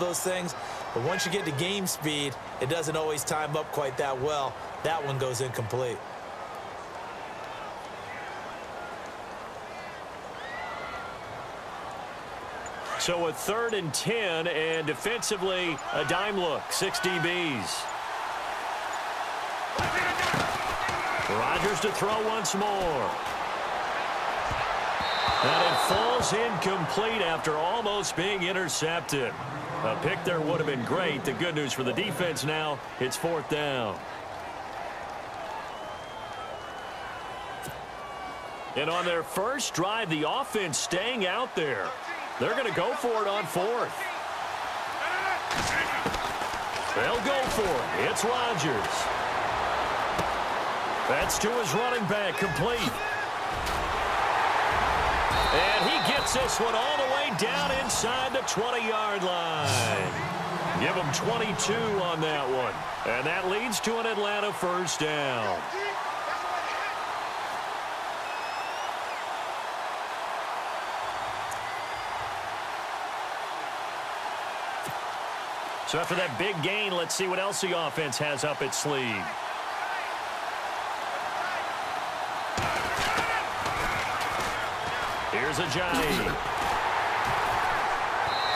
those things. But once you get to game speed, it doesn't always time up quite that well. That one goes incomplete. So a 3rd and 10, and defensively, a dime look, 6 DBs. Rodgers to throw once more. And it falls incomplete after almost being intercepted. A pick there would have been great. The good news for the defense now, it's 4th down. And on their first drive, the offense staying out there. They're going to go for it on 4th. They'll go for it. It's Rodgers. That's to his running back, complete. And he gets this one all the way down inside the 20-yard line. Give him 22 on that one. And that leads to an Atlanta first down. So after that big gain, let's see what else the offense has up its sleeve. Here's Ajayi.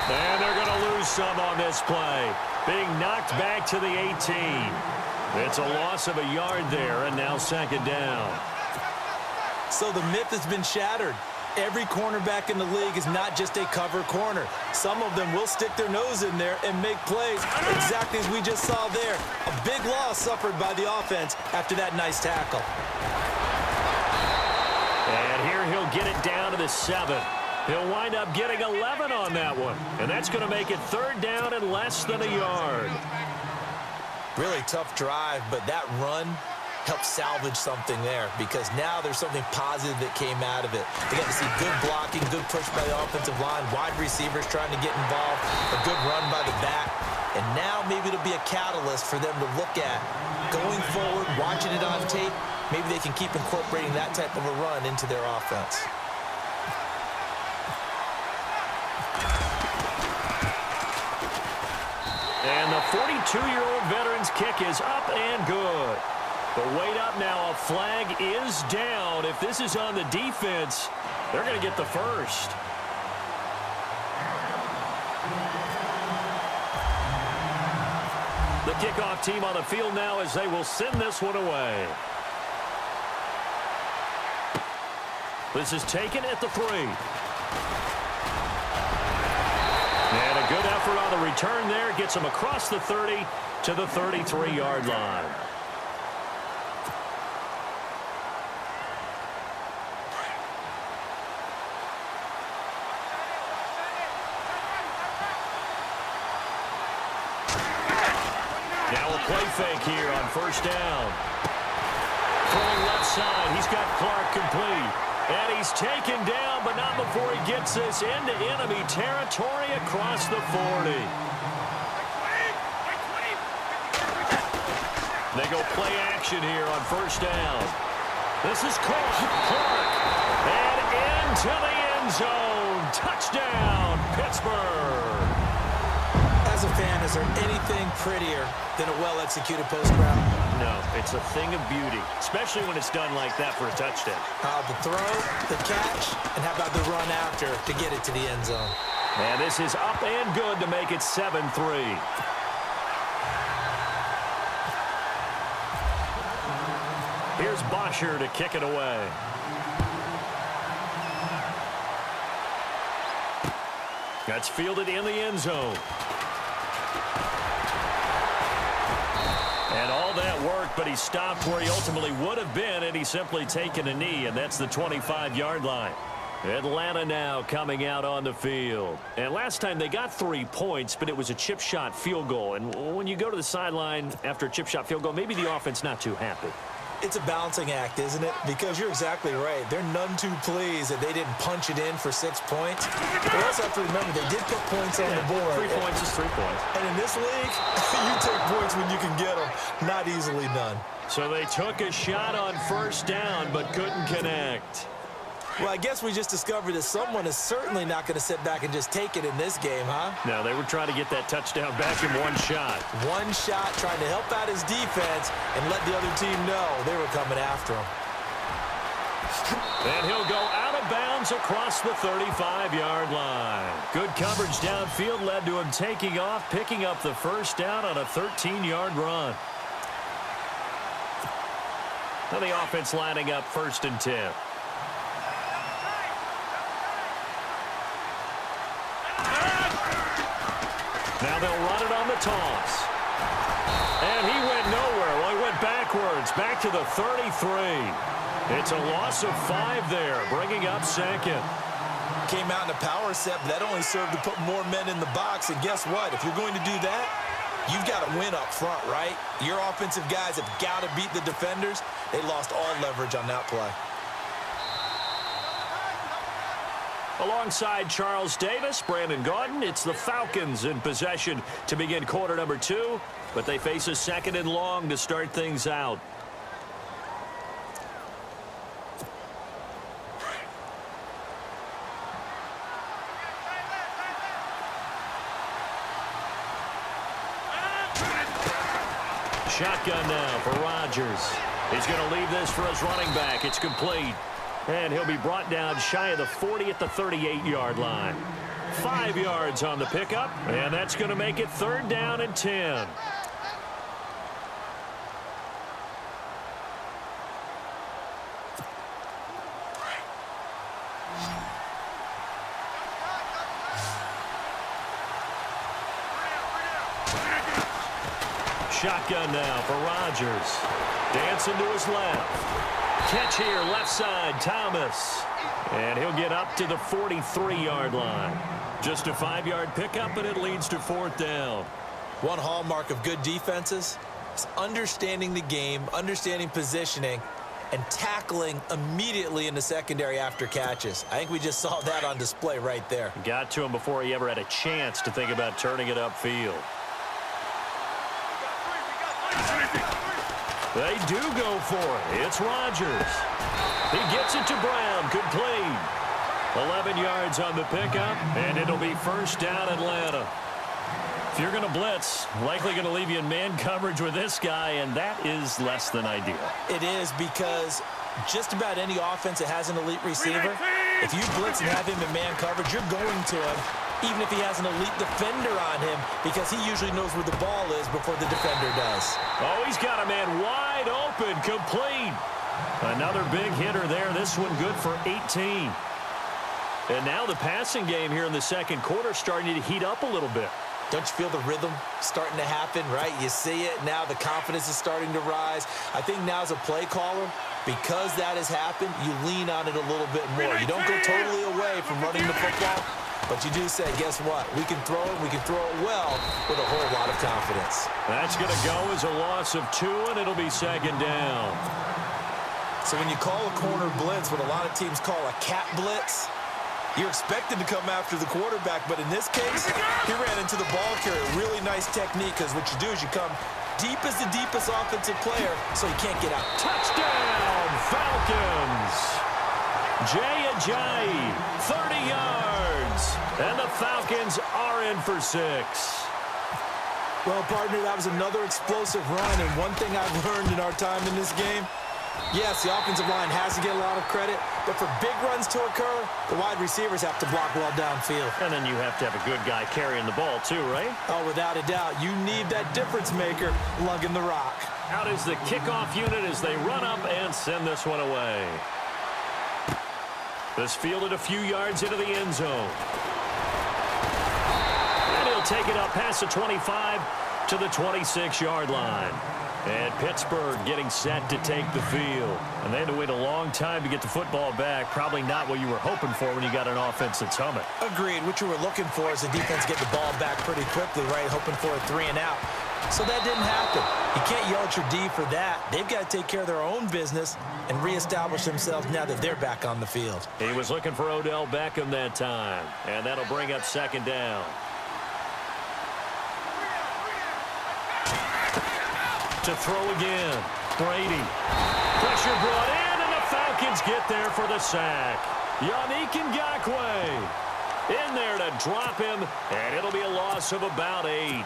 And they're going to lose some on this play. Being knocked back to the 18. It's a loss of a yard there, and now 2nd down. So the myth has been shattered. Every cornerback in the league is not just a cover corner. Some of them will stick their nose in there and make plays exactly as we just saw there. A big loss suffered by the offense after that nice tackle. And here he'll get it down to the 7. He'll wind up getting 11 on that one. And that's going to make it 3rd down and less than a yard. Really tough drive, but that run help salvage something there, because now there's something positive that came out of it. They got to see good blocking, good push by the offensive line, wide receivers trying to get involved, a good run by the back, and now maybe it'll be a catalyst for them to look at going forward, watching it on tape. Maybe they can keep incorporating that type of a run into their offense. And the 42-year-old veteran's kick is up and good. But wait up now, a flag is down. If this is on the defense, they're going to get the first. The kickoff team on the field now as they will send this one away. This is taken at the 3. And a good effort on the return there. Gets him across the 30 to the 33-yard line. Now a play fake here on first down. Throwing left side. He's got Clark complete. And he's taken down, but not before he gets this into enemy territory across the 40. They go play action here on first down. This is Clark. And into the end zone. Touchdown, Pittsburgh. As a fan, is there anything prettier than a well-executed post route? No, it's a thing of beauty, especially when it's done like that for a touchdown. The throw, the catch, and how about the run after to get it to the end zone? And this is up and good to make it 7-3. Here's Bosher to kick it away. That's fielded in the end zone. And all that work, but he stopped where he ultimately would have been, and he's simply taken a knee, and that's the 25-yard line. Atlanta now coming out on the field. And last time they got 3 points, but it was a chip shot field goal. And when you go to the sideline after a chip shot field goal, maybe the offense not too happy. It's a balancing act, isn't it? Because you're exactly right. They're none too pleased that they didn't punch it in for 6 points. They also have to remember they did put points on the board. 3 points is 3 points. And in this league, you take points when you can get them. Not easily done. So they took a shot on first down, but couldn't connect. Well, I guess we just discovered that someone is certainly not going to sit back and just take it in this game, huh? No, they were trying to get that touchdown back in one shot. One shot, trying to help out his defense and let the other team know they were coming after him. And he'll go out of bounds across the 35-yard line. Good coverage downfield led to him taking off, picking up the first down on a 13-yard run. Now the offense lining up 1st and 10. Now they'll run it on the toss. And he went nowhere. Well, he went backwards, back to the 33. It's a loss of 5 there, bringing up 2nd. Came out in a power set, but that only served to put more men in the box. And guess what? If you're going to do that, you've got to win up front, right? Your offensive guys have got to beat the defenders. They lost all leverage on that play. Alongside Charles Davis, Brandon Gaudin, it's the Falcons in possession to begin quarter number 2, but they face a 2nd and long to start things out. Shotgun now for Rodgers. He's going to leave this for his running back. It's complete. And he'll be brought down shy of the 40 at the 38-yard line. 5 yards on the pickup, and that's going to make it 3rd down and 10. Shotgun now for Rodgers. Dancing to his left. Catch here, left side, Thomas. And he'll get up to the 43-yard line. Just a 5-yard pickup, and it leads to 4th down. One hallmark of good defenses is understanding the game, understanding positioning, and tackling immediately in the secondary after catches. I think we just saw that on display right there. Got to him before he ever had a chance to think about turning it upfield. They do go for it. It's Rodgers. He gets it to Brown. Complete. 11 yards on the pickup, and it'll be 1st down Atlanta. If you're going to blitz, likely going to leave you in man coverage with this guy, and that is less than ideal. It is, because just about any offense that has an elite receiver, if you blitz and have him in man coverage, you're going to him, even if he has an elite defender on him, because he usually knows where the ball is before the defender does. Oh, he's got a man wide open, complete. Another big hitter there. This one good for 18. And now the passing game here in the 2nd quarter starting to heat up a little bit. Don't you feel the rhythm starting to happen, right? You see it now. The confidence is starting to rise. I think now as a play caller, because that has happened, you lean on it a little bit more. You don't go totally away from running the football, but you do say, guess what? We can throw it. We can throw it well with a whole lot of confidence. That's going to go as a loss of 2, and it'll be 2nd down. So when you call a corner blitz, what a lot of teams call a cat blitz, you're expected to come after the quarterback, but in this case, he ran into the ball carrier. Really nice technique, because what you do is you come deep as the deepest offensive player, so he can't get out. Touchdown, Falcons! Jay Ajayi, 30 yards, and the Falcons are in for 6. Well, partner, that was another explosive run, and one thing I've learned in our time in this game, yes, the offensive line has to get a lot of credit, but for big runs to occur, the wide receivers have to block well downfield. And then you have to have a good guy carrying the ball too, right? Oh, without a doubt. You need that difference maker lugging the rock. Out is the kickoff unit as they run up and send this one away. This fielded a few yards into the end zone. And he'll take it up past the 25 to the 26-yard line. And Pittsburgh getting set to take the field. And they had to wait a long time to get the football back. Probably not what you were hoping for when you got an offense that's humming. Agreed. What you were looking for is the defense get the ball back pretty quickly, right? Hoping for a 3 and out. So that didn't happen. You can't yell at your D for that. They've got to take care of their own business and reestablish themselves now that they're back on the field. He was looking for Odell Beckham that time. And that'll bring up 2nd down. To throw again. Brady. Pressure brought in, and the Falcons get there for the sack. Yannick Ngakoue in there to drop him, and it'll be a loss of about 8.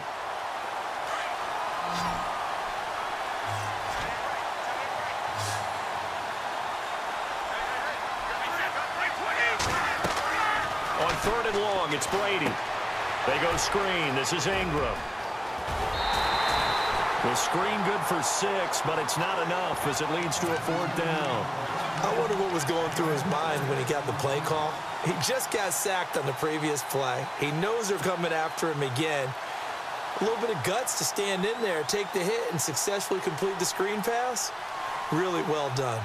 On 3rd and long, it's Brady. They go screen. This is Ingram. The screen good for 6, but it's not enough as it leads to a 4th down. I wonder what was going through his mind when he got the play call. He just got sacked on the previous play. He knows they're coming after him again. A little bit of guts to stand in there, take the hit, and successfully complete the screen pass. Really well done.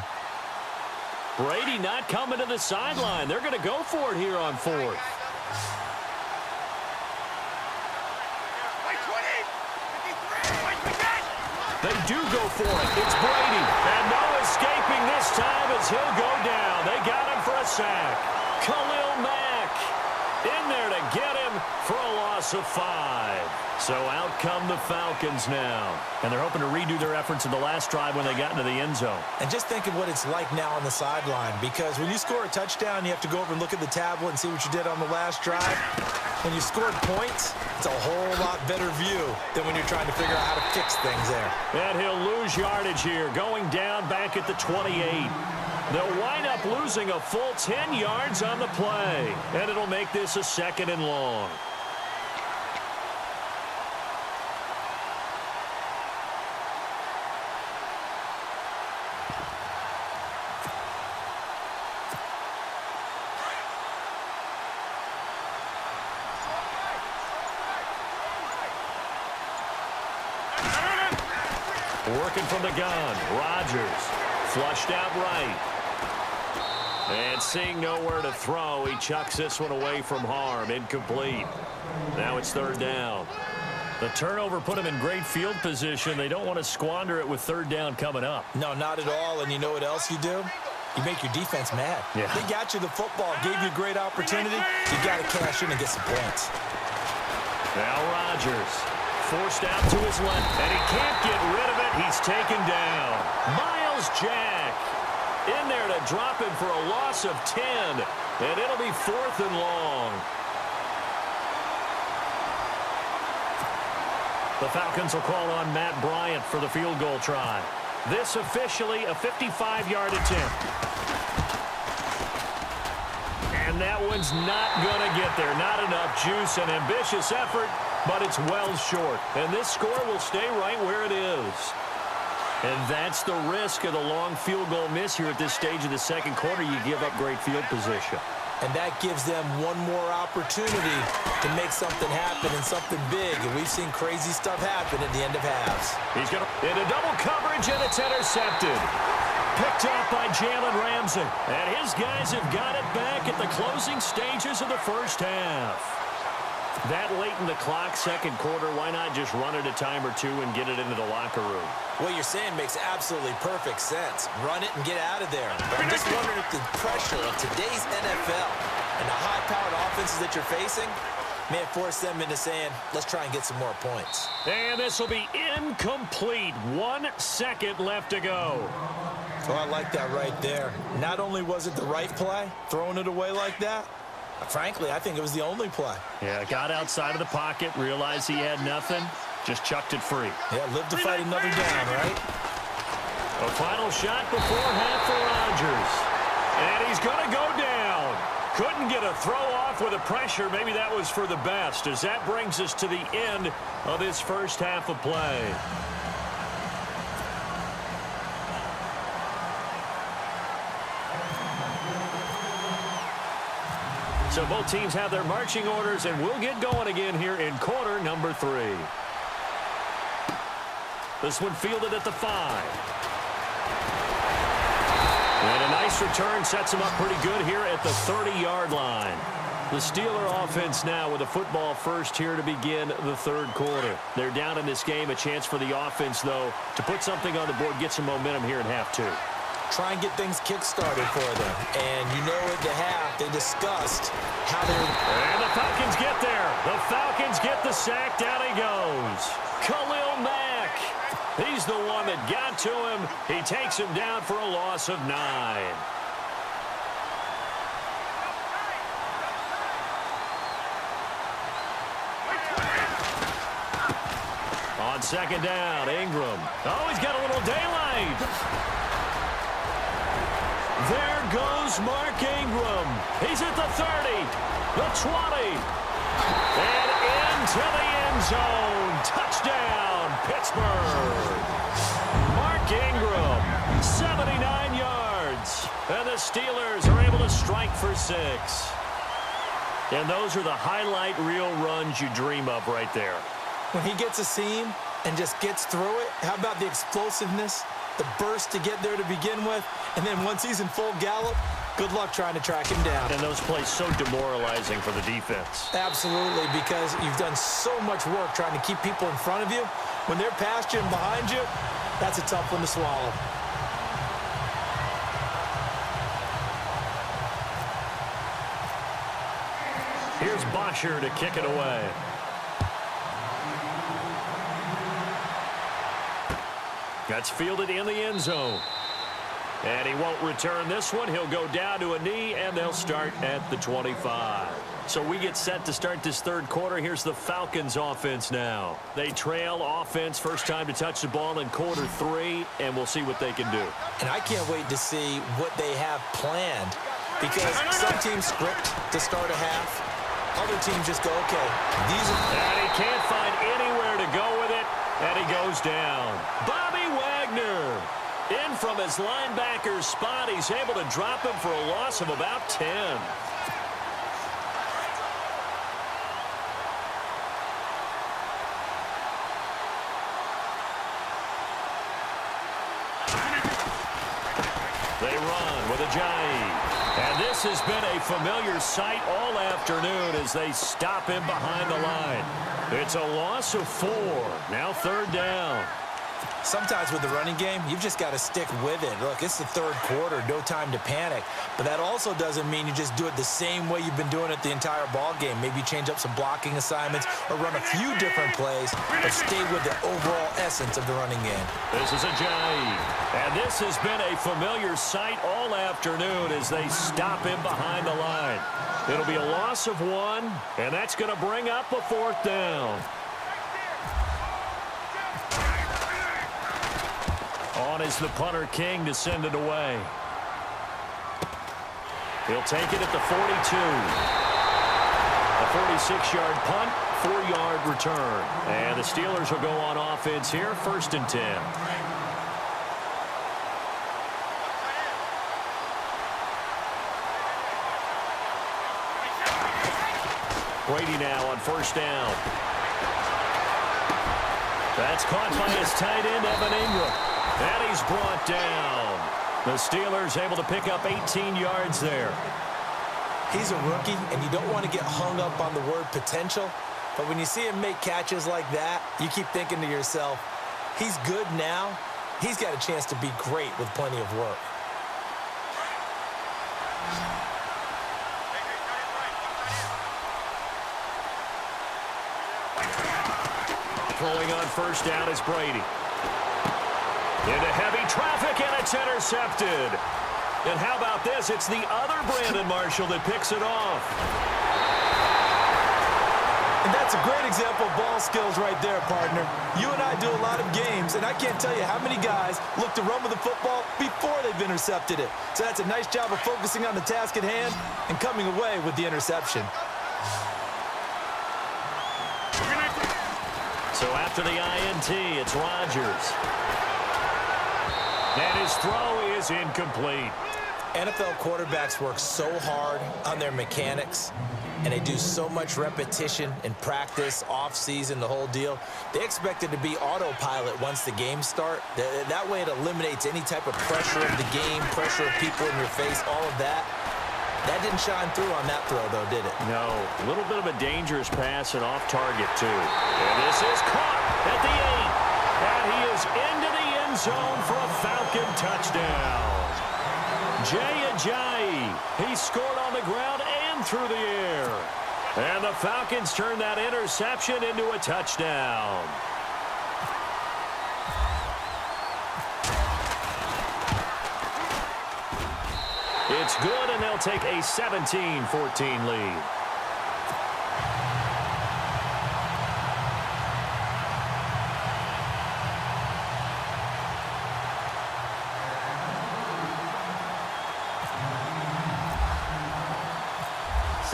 Brady not coming to the sideline. They're going to go for it here on 4th. They do go for it. It's Brady. And no escaping this time as he'll go down. They got him for a sack. Khalil Mack in there to get him for a loss of 5. So out come the Falcons now. And they're hoping to redo their efforts in the last drive when they got into the end zone. And just think of what it's like now on the sideline, because when you score a touchdown, you have to go over and look at the tablet and see what you did on the last drive. When you scored points, it's a whole lot better view than when you're trying to figure out how to fix things there. And he'll lose yardage here, going down back at the 28. They'll wind up losing a full 10 yards on the play, and it'll make this a 2nd and long. Working from the gun, Rodgers flushed out right. And seeing nowhere to throw, he chucks this one away from harm, incomplete. Now it's 3rd down. The turnover put him in great field position. They don't want to squander it with 3rd down coming up. No, not at all. And you know what else you do? You make your defense mad. Yeah. They got you the football, gave you a great opportunity. You got to cash in and get some points. Now Rodgers forced out to his left, and he can't get rid of it. He's taken down. Miles Jack in there to drop him for a loss of 10, and it'll be 4th and long. The Falcons will call on Matt Bryant for the field goal try. This officially a 55-yard attempt. And that one's not going to get there. Not enough juice, an ambitious effort, but it's well short. And this score will stay right where it is. And that's the risk of the long field goal miss here at this stage of the second quarter. You give up great field position. And that gives them one more opportunity to make something happen and something big. And we've seen crazy stuff happen at the end of halves. He's going to into double coverage, and it's intercepted. Picked off by Jalen Ramsey. And his guys have got it back at the closing stages of the first half. That late in the clock, second quarter, why not just run it a time or two and get it into the locker room? What you're saying makes absolutely perfect sense. Run it and get out of there. But I'm just wondering if the pressure of today's NFL and the high-powered offenses that you're facing may have forced them into saying, let's try and get some more points. And this will be incomplete. 1 second left to go. Oh, I like that right there. Not only was it the right play, throwing it away like that, frankly, I think it was the only play. Yeah, got outside of the pocket, realized he had nothing, just chucked it free. Yeah, live to fight another down, right? A final shot before half for Rodgers. And he's going to go down. Couldn't get a throw off with the pressure. Maybe that was for the best, as that brings us to the end of this first half of play. So both teams have their marching orders, and we'll get going again here in quarter number 3. This one fielded at the 5. And a nice return sets them up pretty good here at the 30-yard line. The Steeler offense now with a football first here to begin the third quarter. They're down in this game. A chance for the offense, though, to put something on the board, get some momentum here in half 2. Try and get things kick-started for them. And you know at the half, they discussed how they're... And the Falcons get there. The Falcons get the sack. Down he goes. Khalil Mack. He's the one that got to him. He takes him down for a loss of 9. On second down, Ingram. Oh, he's got a little daylight. There goes Mark Ingram. He's at the 30, the 20, and into the end zone. Touchdown, Pittsburgh. Mark Ingram, 79 yards. And the Steelers are able to strike for 6. And those are the highlight reel runs you dream of right there. When he gets a seam and just gets through it, how about the explosiveness, the burst to get there to begin with, and then once he's in full gallop, good luck trying to track him down. And those plays so demoralizing for the defense. Absolutely, because you've done so much work trying to keep people in front of you. When they're past you and behind you, that's a tough one to swallow. Here's Bosher to kick it away. That's fielded in the end zone. And he won't return this one. He'll go down to a knee, and they'll start at the 25. So we get set to start this third quarter. Here's the Falcons offense now. They trail offense, first time to touch the ball in quarter 3, and we'll see what they can do. And I can't wait to see what they have planned, because some teams script to start a half. Other teams just go, okay, these are... And he can't find anywhere to go with it, and he goes down. Bobby Wagner in from his linebacker spot. He's able to drop him for a loss of about 10. They run with Ajayi. And this has been a familiar sight all afternoon as they stop him behind the line. It's a loss of 4. Now third down. Sometimes with the running game, you've just got to stick with it. Look, it's the third quarter, no time to panic. But that also doesn't mean you just do it the same way you've been doing it the entire ball game. Maybe change up some blocking assignments or run a few different plays, but stay with the overall essence of the running game. This is Ajayi. And this has been a familiar sight all afternoon as they stop him behind the line. It'll be a loss of 1, and that's going to bring up a fourth down. On is the punter, King, to send it away. He'll take it at the 42. A 46-yard punt, 4-yard return. And the Steelers will go on offense here, 1st and 10. Brady now on 1st down. That's caught by his tight end, Evan Ingram. And he's brought down. The Steelers able to pick up 18 yards there. He's a rookie, and you don't want to get hung up on the word potential. But when you see him make catches like that, you keep thinking to yourself, he's good now. He's got a chance to be great with plenty of work. Throwing on 1st down is Brady. Into heavy traffic, and it's intercepted. And how about this? It's the other Brandon Marshall that picks it off. And that's a great example of ball skills right there, partner. You and I do a lot of games, and I can't tell you how many guys look to run with the football before they've intercepted it. So that's a nice job of focusing on the task at hand and coming away with the interception. So after the INT, it's Rodgers. And his throw is incomplete. NFL quarterbacks work so hard on their mechanics, and they do so much repetition in practice, off-season, the whole deal. They expect it to be autopilot once the games start. That way it eliminates any type of pressure of the game, pressure of people in your face, all of that. That didn't shine through on that throw, though, did it? No. A little bit of a dangerous pass and off target, too. And this is caught at the 8. And he is into the end zone for a Falcon touchdown. Jay Ajayi. He scored on the ground and through the air. And the Falcons turn that interception into a touchdown. It's good, and they'll take a 17-14 lead.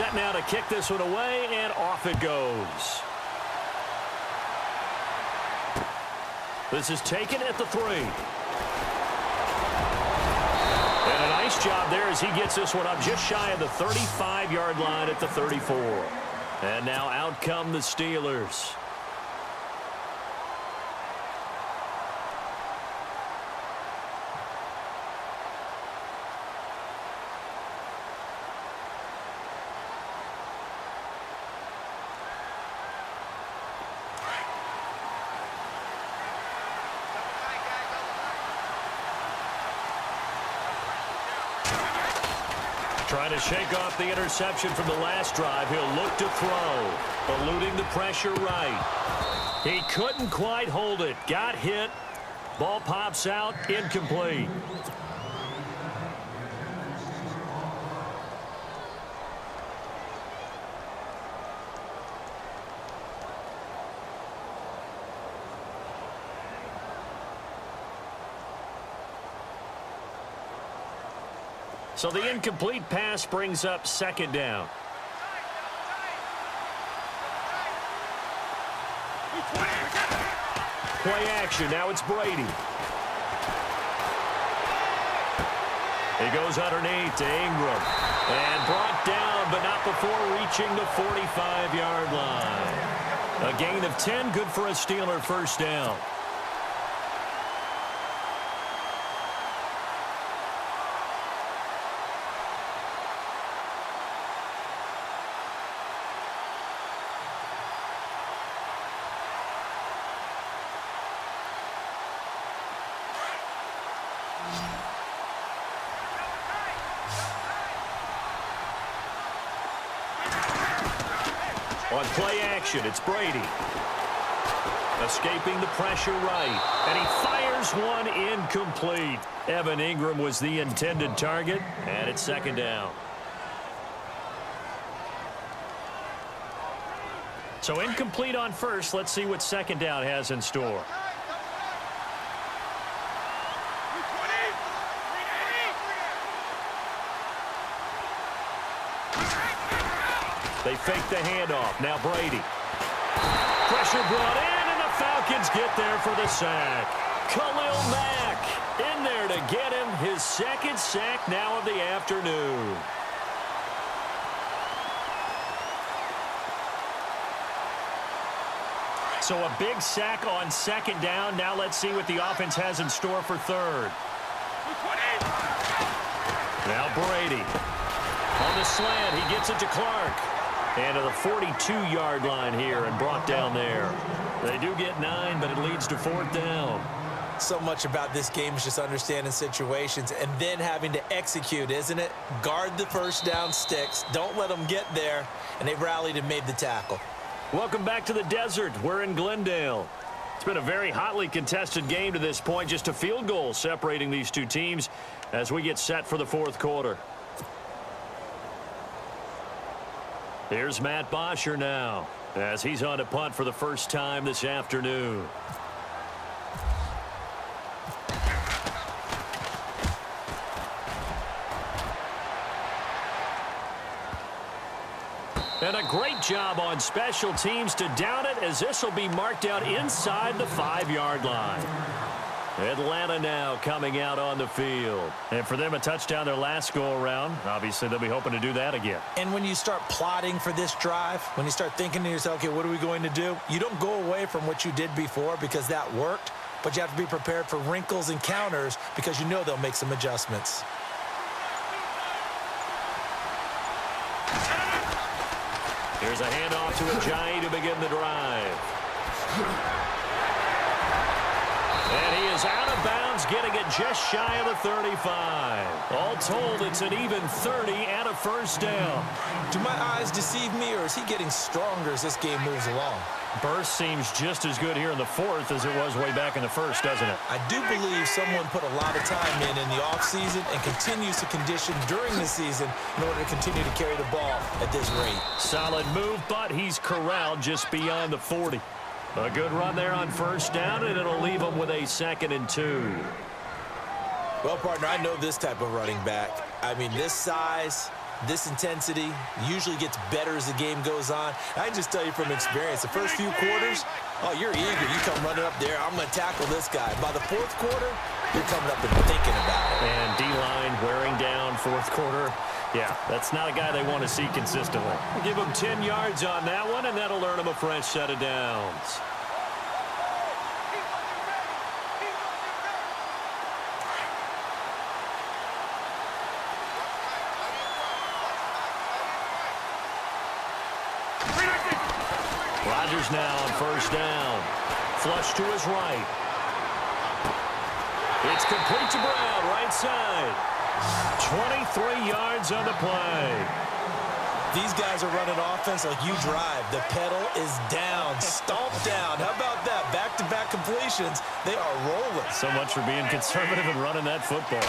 set now to kick this one away, and off it goes. This is taken at the 3. And a nice job there as he gets this one up just shy of the 35-yard line at the 34. And now out come the Steelers. Trying to shake off the interception from the last drive. He'll look to throw. Eluding the pressure right. He couldn't quite hold it. Got hit. Ball pops out. Incomplete. So the incomplete pass brings up second down. Play action. Now it's Brady. He goes underneath to Ingram. And brought down, but not before reaching the 45-yard line. A gain of 10, good for a Steeler first down. On play action, it's Brady. Escaping the pressure right. And he fires one incomplete. Evan Ingram was the intended target, and it's second down. So incomplete on first. Let's see what second down has in store. They fake the handoff. Now Brady. Pressure brought in, and the Falcons get there for the sack. Khalil Mack in there to get him his second sack now of the afternoon. So a big sack on second down. Now let's see what the offense has in store for third. Now Brady. On the slant, he gets it to Clark. And to the 42-yard line here and brought down there. They do get 9, but it leads to fourth down. So much about this game is just understanding situations and then having to execute, isn't it? Guard the first down sticks. Don't let them get there. And they rallied and made the tackle. Welcome back to the desert. We're in Glendale. It's been a very hotly contested game to this point. Just a field goal separating these two teams as we get set for the fourth quarter. Here's Matt Bosher now as he's on to punt for the first time this afternoon. And a great job on special teams to down it as this will be marked out inside the 5-yard line. Atlanta now coming out on the field. And for them, a touchdown their last go-around. Obviously, they'll be hoping to do that again. And when you start plotting for this drive, when you start thinking to yourself, okay, what are we going to do? You don't go away from what you did before because that worked, but you have to be prepared for wrinkles and counters because you know they'll make some adjustments. Here's a handoff to Ajayi to begin the drive. And he is out of bounds, getting it just shy of the 35. All told, it's an even 30 and a first down. Do my eyes deceive me, or is he getting stronger as this game moves along? Burst seems just as good here in the fourth as it was way back in the first, doesn't it? I do believe someone put a lot of time in the offseason and continues to condition during the season in order to continue to carry the ball at this rate. Solid move, but he's corralled just beyond the 40. A good run there on first down, and it'll leave him with a 2nd and 2. Well, partner, I know this type of running back. I mean, this size, This intensity usually gets better as the game goes on. I can just tell you from experience, the first few quarters, oh, you're eager. You come running up there, I'm going to tackle this guy. By the fourth quarter, you're coming up and thinking about it. And D-line wearing down fourth quarter. Yeah, that's not a guy they want to see consistently. Give him 10 yards on that one, and that'll earn him a fresh set of downs. Rodgers now on first down. Flush to his right. It's complete to Brown, right side. 23 yards on the play. These guys are running offense like you drive. The pedal is down, stomped down. How about that? Back-to-back completions. They are rolling. So much for being conservative and running that football.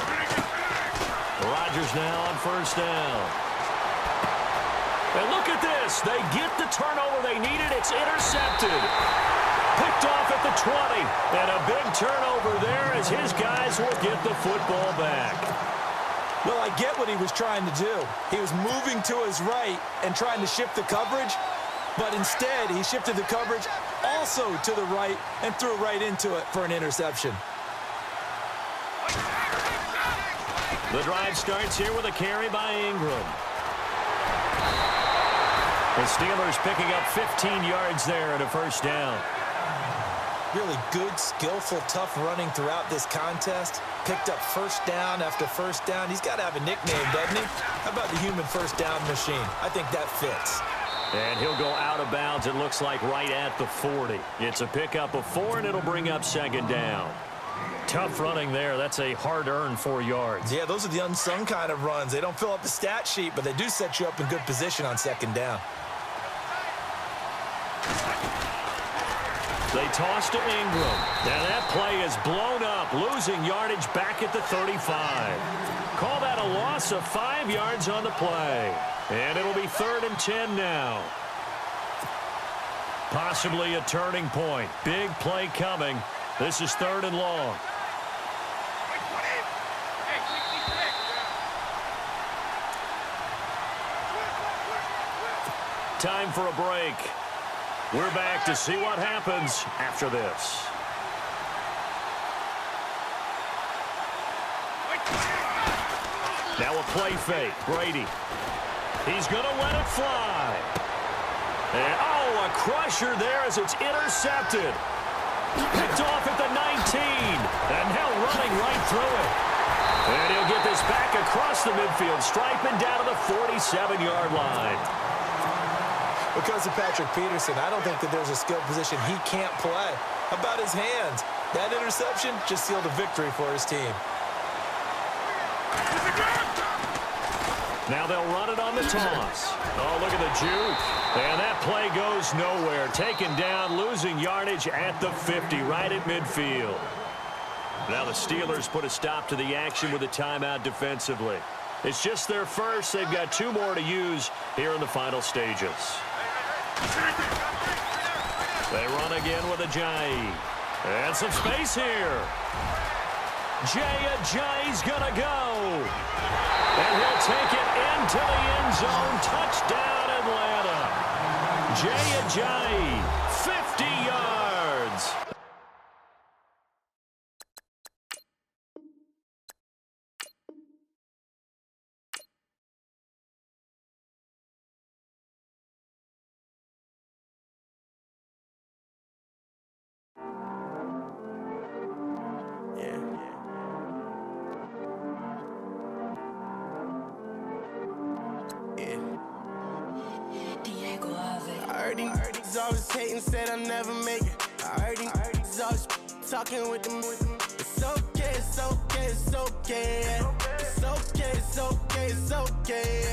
Rodgers now on first down. And look at this. They get the turnover they needed. It's intercepted. Picked off at the 20. And a big turnover there as his guys will get the football back. Well, I get what he was trying to do. He was moving to his right and trying to shift the coverage. But instead, he shifted the coverage also to the right and threw right into it for an interception. The drive starts here with a carry by Ingram. The Steelers picking up 15 yards there at a first down. Really good, skillful, tough running throughout this contest. Picked up first down after first down. He's got to have a nickname, doesn't he? How about the human first down machine? I think that fits. And he'll go out of bounds, it looks like, right at the 40. It's a pickup of 4, and it'll bring up second down. Tough running there. That's a hard-earned 4 yards. Yeah, those are the unsung kind of runs. They don't fill up the stat sheet, but they do set you up in good position on second down. They toss to Ingram. Now that play is blown up, losing yardage back at the 35. Call that a loss of 5 yards on the play. And it'll be 3rd and 10 now. Possibly a turning point. Big play coming. This is 3rd and long. Time for a break. We're back to see what happens after this. Now a play fake. Brady. He's going to let it fly. And, oh, a crusher there as it's intercepted. Picked off at the 19. And now running right through it. And he'll get this back across the midfield stripe and down to the 47-yard line. Because of Patrick Peterson, I don't think that there's a skill position he can't play. How about his hands? That interception just sealed a victory for his team. Now they'll run it on the toss. Oh, look at the juke. And that play goes nowhere. Taken down, losing yardage at the 50, right at midfield. Now the Steelers put a stop to the action with a timeout defensively. It's just their first. They've got 2 more to use here in the final stages. They run again with Ajayi. And some space here. Ajayi's gonna go. And he'll take it into the end zone. Touchdown, Atlanta. Ajayi, 50 yards. He's always hating, said I'll never make it. I heard he's always talking with them. It's okay, it's okay, it's okay. It's okay, it's okay, it's okay.